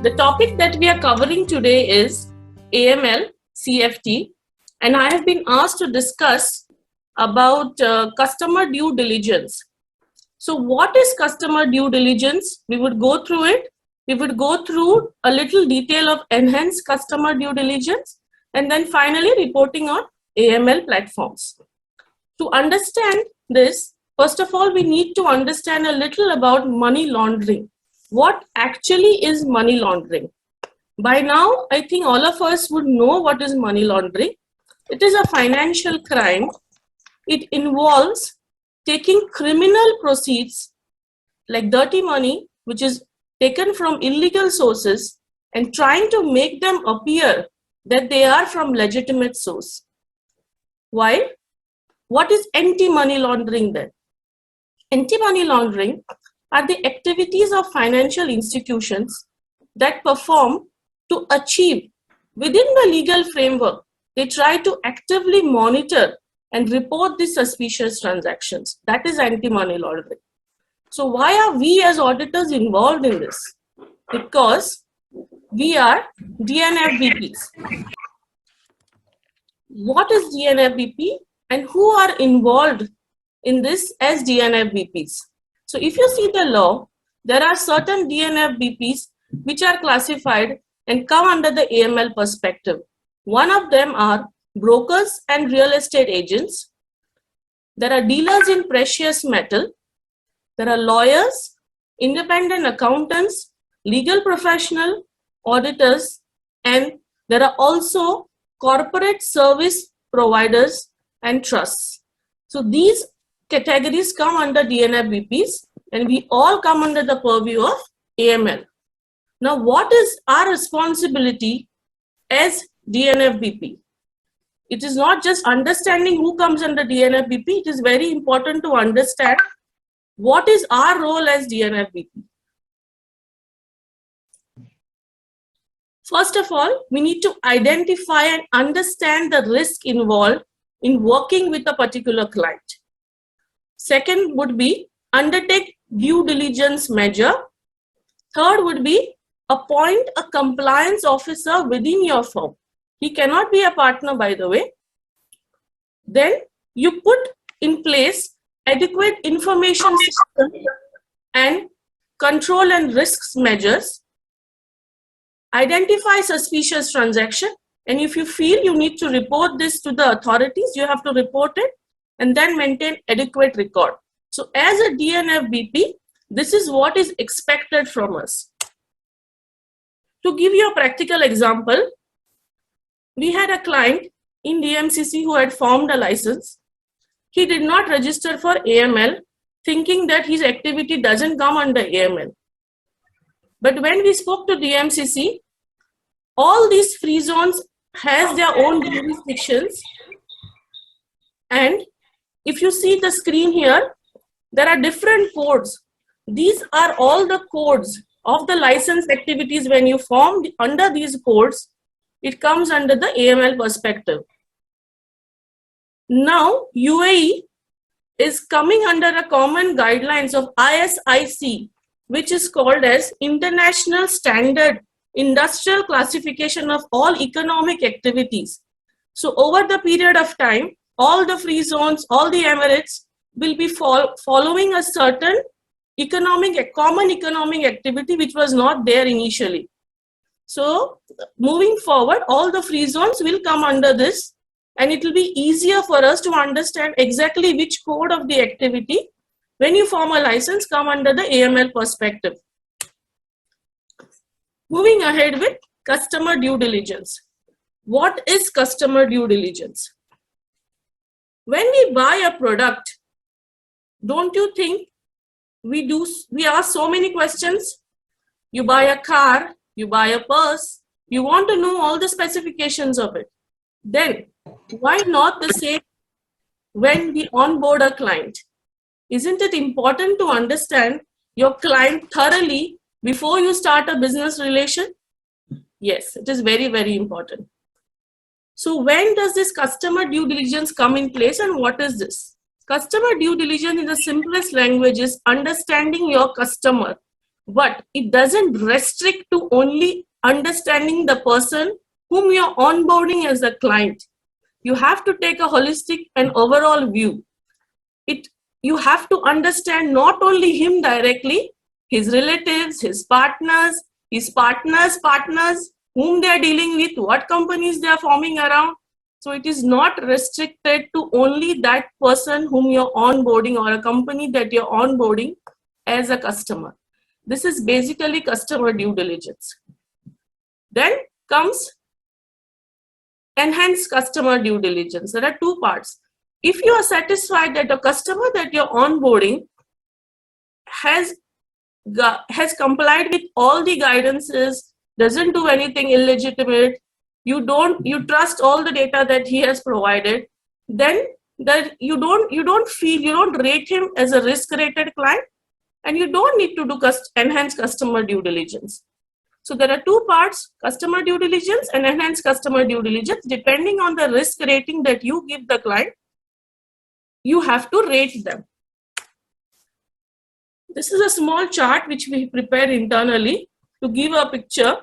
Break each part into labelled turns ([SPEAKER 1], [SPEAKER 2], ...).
[SPEAKER 1] The topic that we are covering today is AML CFT, and I have been asked to discuss about customer due diligence. So what is customer due diligence? We would go through it. We would go through a little detail of enhanced customer due diligence, and then finally reporting on AML platforms. To understand this, first of all, we need to understand a little about money laundering. What actually is money laundering? By now, I think all of us would know what is money laundering. It is a financial crime. It involves taking criminal proceeds like dirty money, which is taken from illegal sources, and trying to make them appear that they are from legitimate source. Why? What is anti-money laundering then? Anti-money laundering are the activities of financial institutions that perform to achieve within the legal framework. They try to actively monitor and report the suspicious transactions. That is anti-money laundering. So why are we as auditors involved in this? Because we are DNFBPs. What is DNFBP and who are involved in this as DNFBPs? So if you see the law, there are certain DNFBPs which are classified and come under the AML perspective. One of them are brokers and real estate agents. There are dealers in precious metal. There are lawyers, independent accountants, legal professional, auditors, and there are also corporate service providers and trusts. So these categories come under DNFBPs, and we all come under the purview of AML. Now, what is our responsibility as DNFBP? It is not just understanding who comes under DNFBP. It is very important to understand what is our role as DNFBP. First of all, we need to identify and understand the risk involved in working with a particular client. Second would be undertake due diligence measure. Third would be appoint a compliance officer within your firm. He cannot be a partner, by the way. Then you put in place adequate information system and control and risks measures. Identify suspicious transaction, and if you feel you need to report this to the authorities, you have to report it, and then maintain adequate record. So as a DNFBP, this is what is expected from us. To give you a practical example, we had a client in DMCC who had formed a license. He did not register for AML, thinking that his activity doesn't come under AML. But when we spoke to DMCC, all these free zones has their own jurisdictions, and if you see the screen here, there are different codes. These are all the codes of the license activities. When you form under these codes, it comes under the AML perspective. Now, UAE is coming under a common guidelines of ISIC, which is called as International Standard Industrial Classification of All Economic Activities. So over the period of time, all the free zones, all the Emirates will be following a certain common economic activity which was not there initially. So moving forward, all the free zones will come under this, and it will be easier for us to understand exactly which code of the activity, when you form a license, come under the AML perspective. Moving ahead with customer due diligence. What is customer due diligence? When we buy a product, don't you think we ask so many questions? You buy a car, you buy a purse, you want to know all the specifications of it. Then why not the same when we onboard a client? Isn't it important to understand your client thoroughly before you start a business relation? Yes, it is very, very important. So when does this customer due diligence come in place, and what is this? Customer due diligence in the simplest language is understanding your customer but it doesn't restrict to only understanding the person whom you're onboarding as a client. You have to take a holistic and overall view. You have to understand not only him directly, his relatives, his partners, partners, whom they are dealing with, what companies they are forming around. So it is not restricted to only that person whom you're onboarding or a company that you're onboarding as a customer. This is basically customer due diligence. Then comes enhanced customer due diligence. There are two parts. If you are satisfied that a customer that you're onboarding has complied with all the guidances, doesn't do anything illegitimate, you trust all the data that he has provided, then that you don't rate him as a risk rated client, and you don't need to do enhanced customer due diligence. So there are two parts, customer due diligence and enhanced customer due diligence. Depending on the risk rating that you give the client, you have to rate them. This is a small chart which we prepared internally to give a picture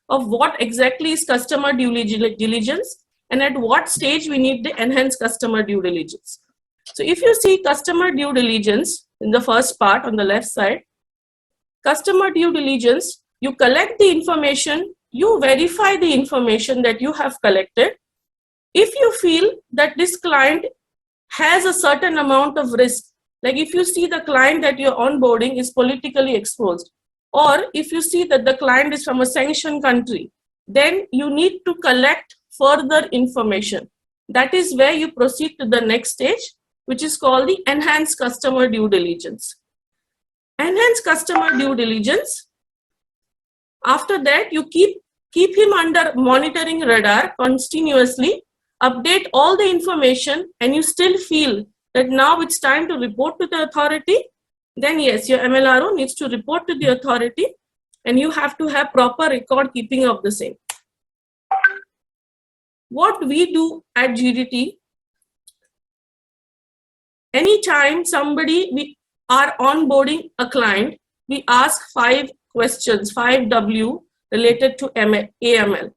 [SPEAKER 1] of what exactly is customer due diligence and at what stage we need the enhanced customer due diligence. So if you see customer due diligence in the first part on the left side, customer due diligence, you collect the information, you verify the information that you have collected. If you feel that this client has a certain amount of risk, like if you see the client that you're onboarding is politically exposed, or if you see that the client is from a sanctioned country, then you need to collect further information. That is where you proceed to the next stage, which is called the enhanced customer due diligence. Enhanced customer due diligence, after that you keep him under monitoring radar continuously, update all the information, and you still feel that now it's time to report to the authority, then yes, your MLRO needs to report to the authority and you have to have proper record keeping of the same. What we do at GDT, anytime we are onboarding a client, we ask 5 questions, 5W related to AML.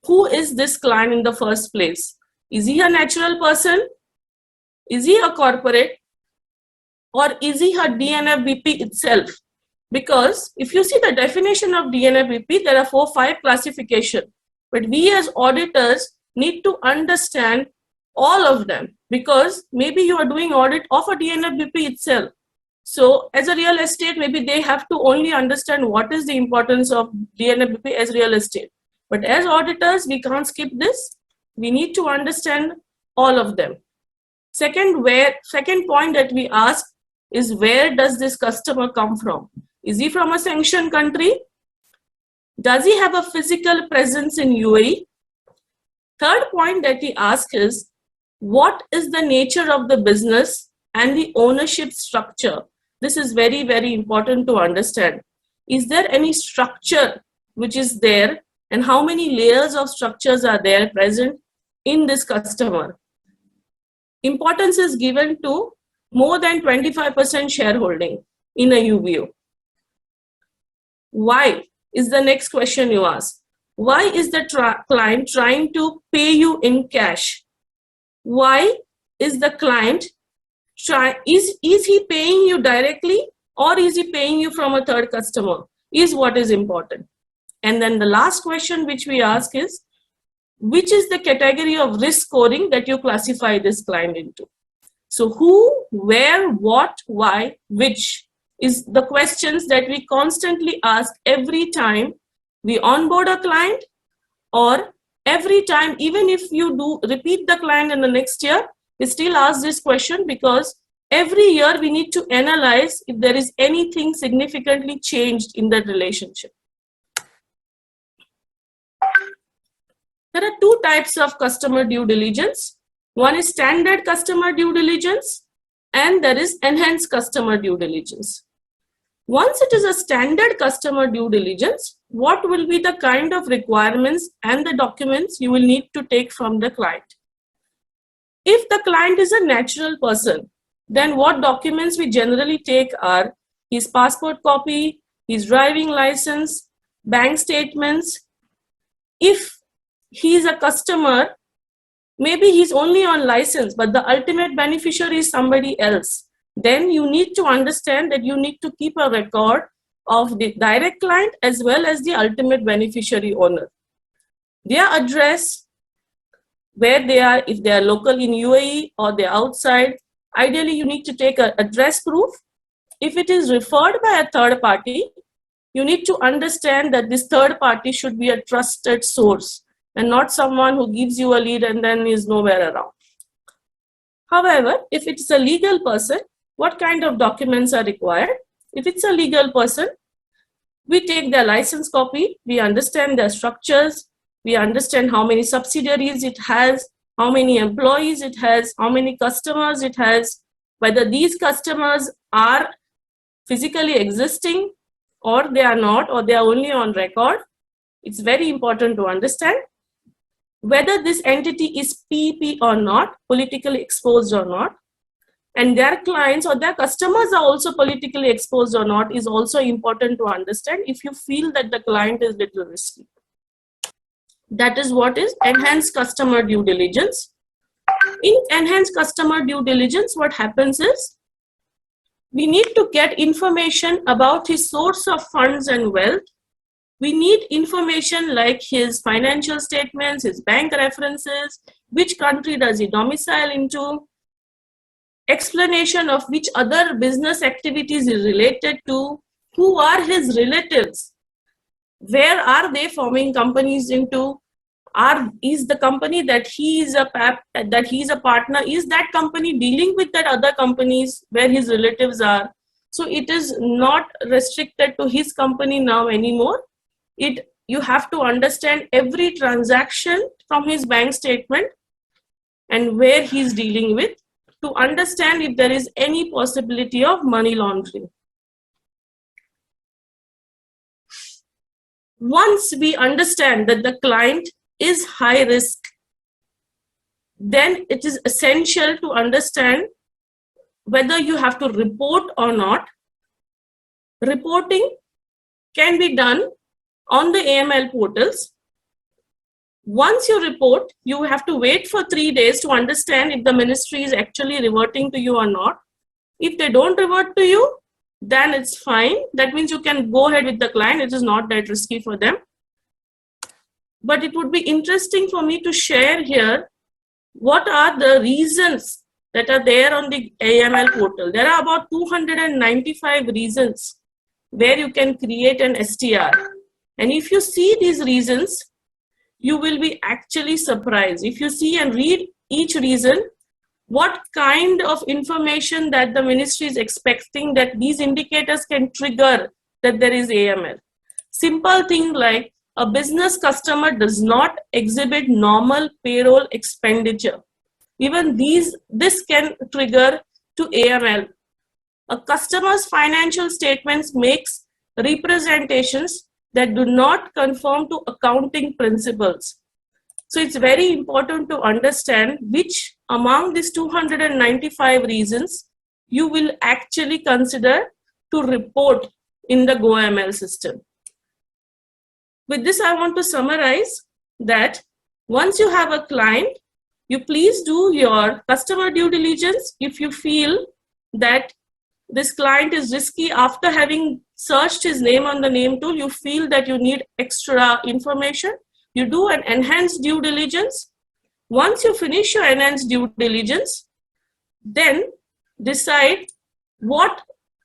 [SPEAKER 1] Who is this client in the first place? Is he a natural person? Is he a corporate? Or is he a DNFBP itself? Because if you see the definition of DNFBP, there are 4-5 classifications. But we as auditors need to understand all of them, because maybe you are doing audit of a DNFBP itself. So as a real estate, maybe they have to only understand what is the importance of DNFBP as real estate. But as auditors, we can't skip this. We need to understand all of them. Second point that we ask is, where does this customer come from? Is he from a sanctioned country? Does he have a physical presence in UAE? Third point that we ask is, what is the nature of the business and the ownership structure? This is very, very important to understand. Is there any structure which is there, and how many layers of structures are there present in this customer? Importance is given to more than 25% shareholding in a UBO. Why is the next question you ask. Why is the client trying to pay you in cash? Why is the client is he paying you directly, or is he paying you from a third customer? Is what is important. And then the last question which we ask is, which is the category of risk scoring that you classify this client into? So who, where, what, why, which is the questions that we constantly ask every time we onboard a client, or every time, even if you do repeat the client in the next year, we still ask this question, because every year we need to analyze if there is anything significantly changed in that relationship. There are 2 types of customer due diligence. One is standard customer due diligence, and there is enhanced customer due diligence. Once it is a standard customer due diligence, what will be the kind of requirements and the documents you will need to take from the client? If the client is a natural person, then what documents we generally take are his passport copy, his driving license, bank statements. If he's a customer, maybe he's only on license, but the ultimate beneficiary is somebody else. Then you need to understand that you need to keep a record of the direct client as well as the ultimate beneficiary owner. Their address, where they are, if they are local in UAE or they're outside. Ideally, you need to take an address proof. If it is referred by a third party, you need to understand that this third party should be a trusted source and not someone who gives you a lead and then is nowhere around. However, if it's a legal person, what kind of documents are required? If it's a legal person, we take their license copy, we understand their structures, we understand how many subsidiaries it has, how many employees it has, how many customers it has, whether these customers are physically existing or they are not, or they are only on record. It's very important to understand whether this entity is PP or not, politically exposed or not, and their clients or their customers are also politically exposed or not is also important to understand if you feel that the client is little risky. That is what is enhanced customer due diligence. In enhanced customer due diligence, what happens is we need to get information about his source of funds and wealth. We need information like his financial statements, his bank references, which country does he domicile into, explanation of which other business activities is related to, who are his relatives, where are they forming companies into, is the company that he is a partner, is that company dealing with that other companies where his relatives are. So it is not restricted to his company now anymore. You have to understand every transaction from his bank statement and where he's dealing with to understand if there is any possibility of money laundering. Once we understand that the client is high risk, then it is essential to understand whether you have to report or not. Reporting can be done on the AML portals. Once you report, you have to wait for 3 days to understand if the ministry is actually reverting to you or not. If they don't revert to you, then it's fine. That means you can go ahead with the client. It is not that risky for them. But it would be interesting for me to share here what are the reasons that are there on the AML portal. There are about 295 reasons where you can create an STR. And if you see these reasons, you will be actually surprised. If you see and read each reason, what kind of information that the ministry is expecting that these indicators can trigger that there is AML. Simple thing like a business customer does not exhibit normal payroll expenditure. Even this can trigger to AML. A customer's financial statements makes representations that do not conform to accounting principles. So it's very important to understand which among these 295 reasons you will actually consider to report in the GoAML system. With this, I want to summarize that once you have a client, you please do your customer due diligence. If you feel that this client is risky after having searched his name on the name tool, you feel that you need extra information, you do an enhanced due diligence. Once you finish your enhanced due diligence, then decide what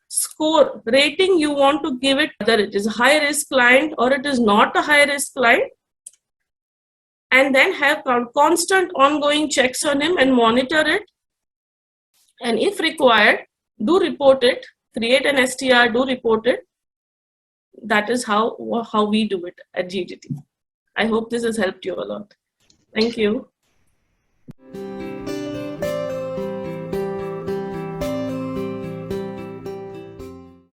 [SPEAKER 1] score rating you want to give it, whether it is a high risk client or it is not a high risk client, and then have constant ongoing checks on him and monitor it. And if required, do report it, create an STR, do report it. That is how we do it at GDT. I hope this has helped you a lot. Thank you.